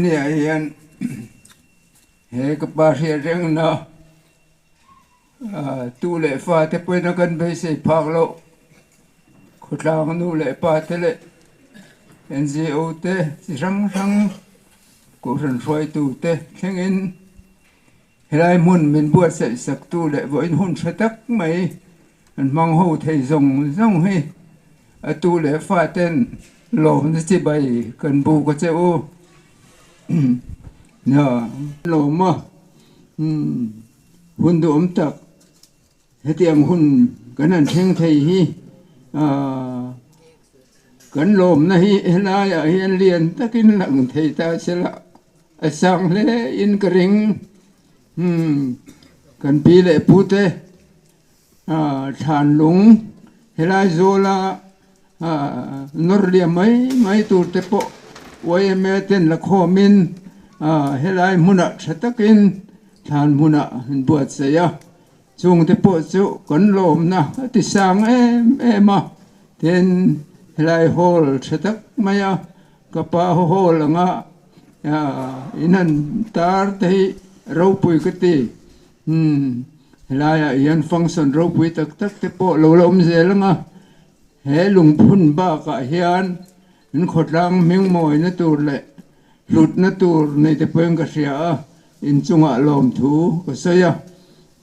เนี่ยยันเฮกับปาเรียเรื่องนะตู้เล่ฟ้าเทปนักันไปใส่พักโลขุดลางนู่เล่ป้าเทเลNGO เตสิรังกูรันช่วยตู้เตเช่นอินเฮลัยมุนเป็นบวชใส่สักตู้เล่วันหุ่นสตักไหมมันมองหูไทยส่งให้ตู้เล่ฟ้าเต้นหลอมจะใบกันบูก็จะโอเนี่ยหลอมหุ่นดูอมตักเฮตียงหุ่นกันนั่นเช่งไทยฮีกันลมนะฮีเฮลายเฮียนเรียนตะกินหลังไทยตาเสละสังเลอินกริงกันปีเลพูเตฐานหลงเฮลายโซลานรเลียไม่ตูเตปะไว้เมเตนละโคมินเฮลายมุนะชะตะกินฐานมุนะบวชเสียจงเตปะจุกันลมนะติสังเอมาเทนเฮลายโฮลชะตักมายากะปาโฮลงะอินันตาร์เตหิเราปุยกติเฮลายยันฟังสันเราปุยตักเตปะลมเสียลงะเฮลุงพุ่นบ้ากะเฮียนนั้นขดรังเมียงมอยนะตูเละหลุดนะตูในเตเปิงกะเสียอินจุงะลมถูก็เสีย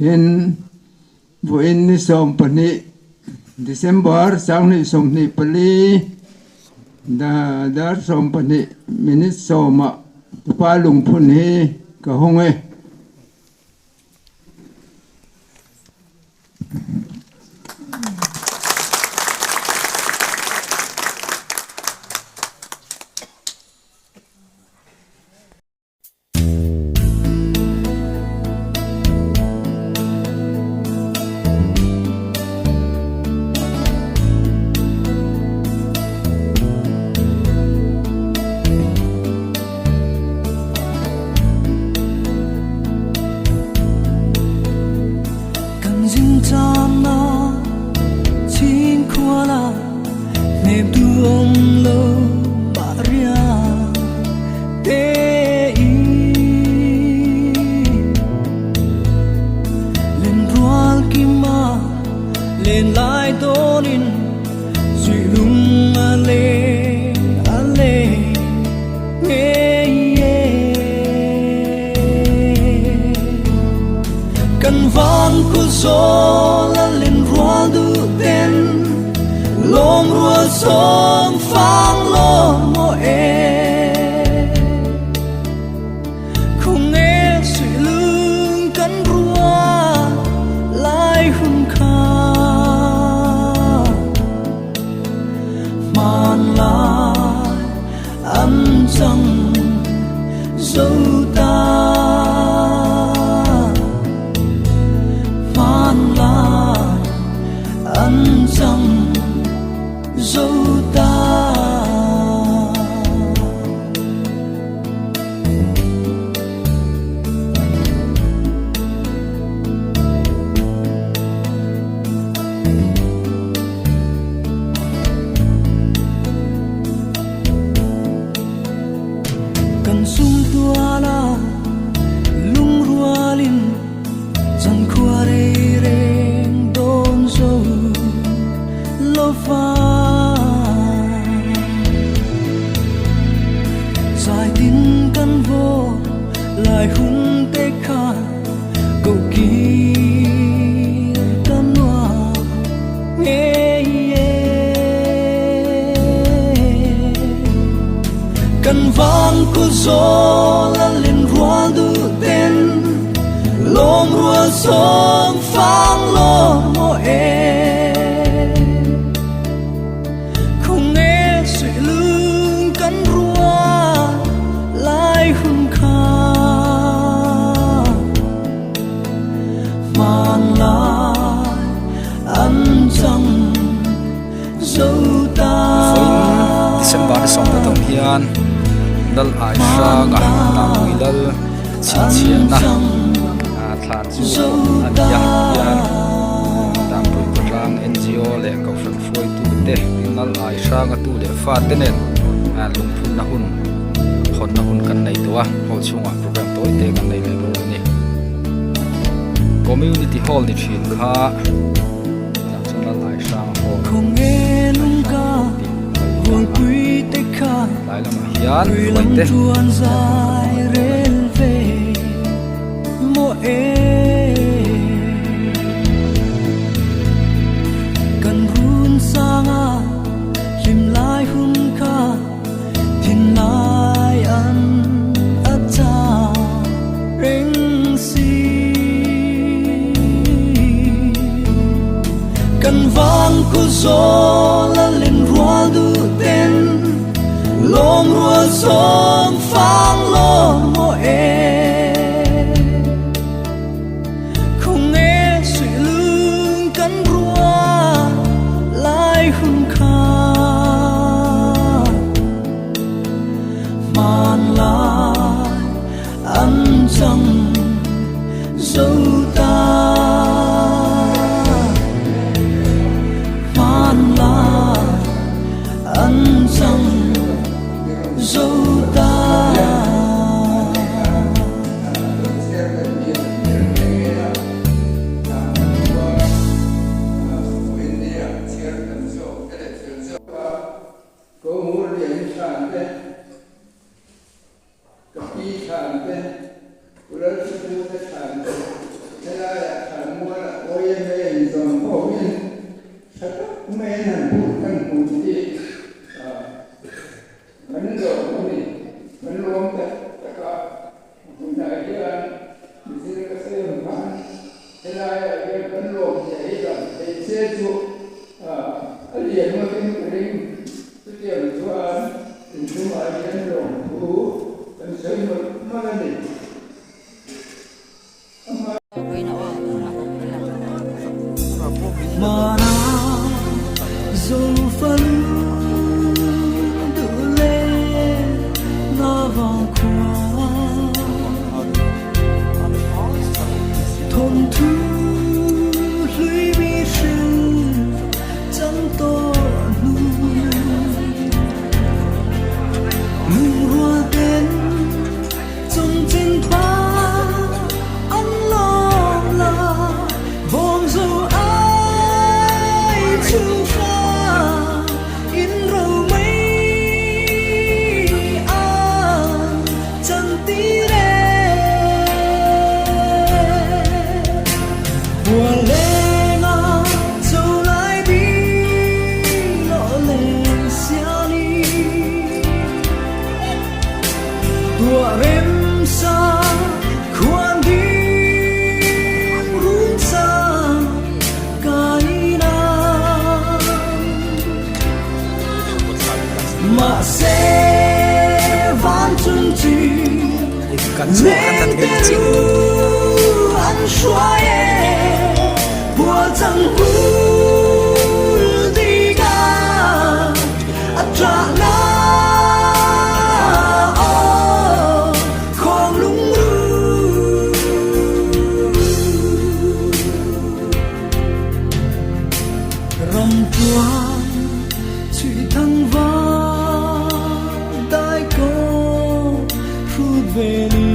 เห็นวันนี้สมปนิDesember sang ni som ni pali da som pani minit soma pa lung phun hi ka hong e lên lại tonin duy lung ale căn van của gió là lên rua du tên lom rua sông phang lo mo không nghe suy lưng căn rua lại hung khá âm trong dấu ta phan lại âm trong dấu ta sum tua la lung rualin chan khuare reng don zo lo fa sai tin kan vô lại hun te kha cầu kỳ tan hoa nghe căn vang của gió là lên rua du tên lom rua sông phang lo mo không nghe suy lưng căn rua lại hung khá man lại âm trong dấu ta December song ta tong hian dal aisha ga na milal chin na thlan chu ania hian tam pu rang NGO le ka fran foi tu te dal aisha ga tu le fa te nen lung phun na hun hon na hun kan nei towa hol chunga program toi te kan nei lo ni community hall ni thin kha national ai sang hall không nghe nung ca hồi quy tê kha lai lama hian quy mai lâm te chuan dài rên về mô ê cần run sang à lim lai hun kha thiên lai ăn ắt cha reng si cần vang cô gió la lên rua du tên lom rua sông phang lo mô ê không nghe suy lưng cắn rua lại hun kha màn lại ăn chẳng dấu ta ăn rằng dấu ta mà nào dấu phân tự lên ngã vào qua thôn thu lưới mi sư chẳng to lui mừng rùa tên trong trên ba ăn lòng là vòng dấu chu pha in râu mấy chân tí rê mùa lê ngà châu lại đi lọ lên xa đi tua rem xa khoan đi run xa cái mà sẽ van chân chỉ lên tên ăn xoay bùa chẳng cú đi cả trả na không lung rầm chuan chỉ thăng vang tai cô phút về đi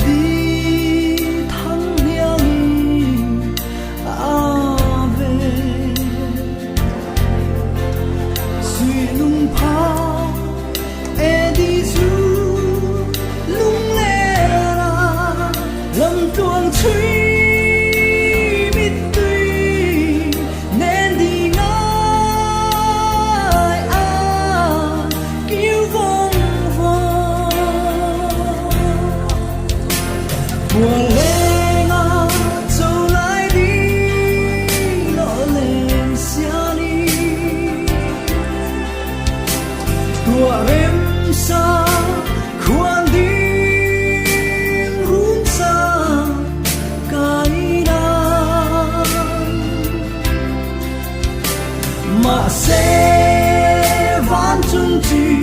đi thăng liang về suy lung pa e đi du lung lê ra lâm tuồng truy mùa lê ngà châu lại đi lọ lên xa đi tua rem xa khoan đi run xa cái đàn mà sẽ van chân chỉ